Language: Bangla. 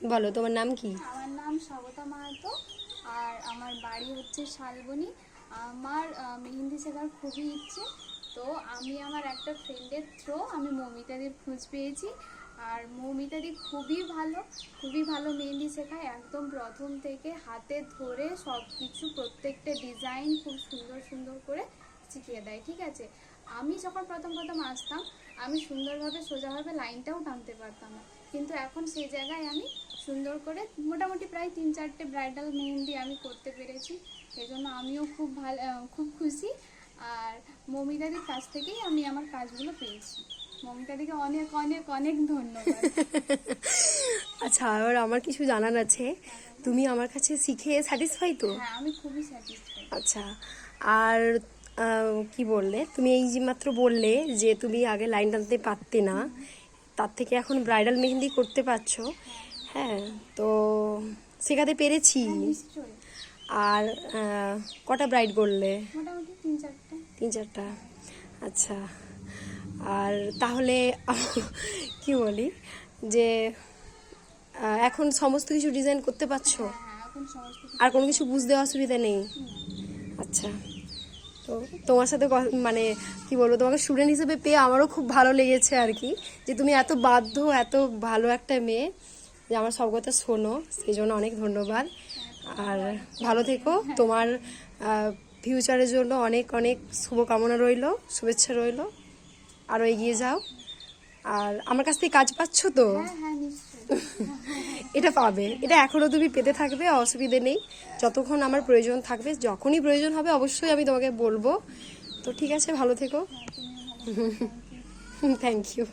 বলো তোমার নাম কি? আমার নাম স্বাগতা মাহাতো, আর আমার বাড়ি হচ্ছে শালবনী। আমার মেহেন্দি শেখার খুবই ইচ্ছে, তো আমি আমার একটা ফ্রেন্ডের থ্রো আমি মৌমিতাদির খোঁজ পেয়েছি। আর মৌমিতাদি খুবই ভালো মেহেন্দি শেখায়, একদম প্রথম থেকে হাতে ধরে সব কিছু প্রত্যেকটা ডিজাইন খুব সুন্দর সুন্দর করে শিখিয়ে দেয়। ঠিক আছে, আমি যখন প্রথম প্রথম আসতাম আমি সুন্দরভাবে সোজাভাবে লাইনটাও টানতে পারতাম না, কিন্তু এখন সেই জায়গায় আমি সুন্দর করে মোটামুটি প্রায় 3-4টে ব্রাইডাল মেহেন্দি আমি করতে পেরেছি। এজন্য আমিও খুব খুশি। আর মৌমিতাদির কাছ থেকেই আমি আমার কাজগুলো পেয়েছি। মৌমিতাদিকে অনেক অনেক অনেক ধন্যবাদ। আচ্ছা, আর আমার কিছু জানার আছে। তুমি আমার কাছে শিখে স্যাটিসফাই তো? হ্যাঁ, আমি খুবই স্যাটিসফাইড। আচ্ছা, আর কি বললে তুমি? এই যে মাত্র বললে যে তুমি আগে লাইন টানতে পারতে না, তার থেকে এখন ব্রাইডাল মেহেন্দি করতে পারছো। হ্যাঁ, তো শেখাতে পেরেছি। হ্যাঁ, নিশ্চয়ই। আর কটা ব্রাইড করলে? মোটামুটি 3-4টে। 3-4টা। আচ্ছা, আর তাহলে কি বলি যে এখন সমস্ত কিছু ডিজাইন করতে পারছো? হ্যাঁ হ্যাঁ, এখন সমস্ত কিছু। আর কোনো কিছু বুঝতে অসুবিধা নেই? আচ্ছা, তো তোমার সাথে মানে কি বলবো, তোমাকে স্টুডেন্ট হিসেবে পেয়ে আমারও খুব ভালো লেগেছে আর কি, যে তুমি এত বাধ্য, এত ভালো একটা মেয়ে যে আমার সব কথা শোনো, সেই জন্য অনেক ধন্যবাদ। আর ভালো থেকো, তোমার ফিউচারের জন্য অনেক অনেক শুভকামনা রইলো, শুভেচ্ছা রইলো, আরও এগিয়ে যাও। আর আমার কাছ থেকে কাজ পাচ্ছ তো? হ্যাঁ হ্যাঁ, নিশ্চয়ই। এটা পাবে, এটা এখনও তুমি পেতে থাকবে, অসুবিধে নেই। যতক্ষণ আমার প্রয়োজন থাকবে, যখনই প্রয়োজন হবে অবশ্যই আমি তোমাকে বলবো। তো ঠিক আছে, ভালো থেকো। হ্যাঁ, তুমিও ভালো থেকো। Thank you. Thank you.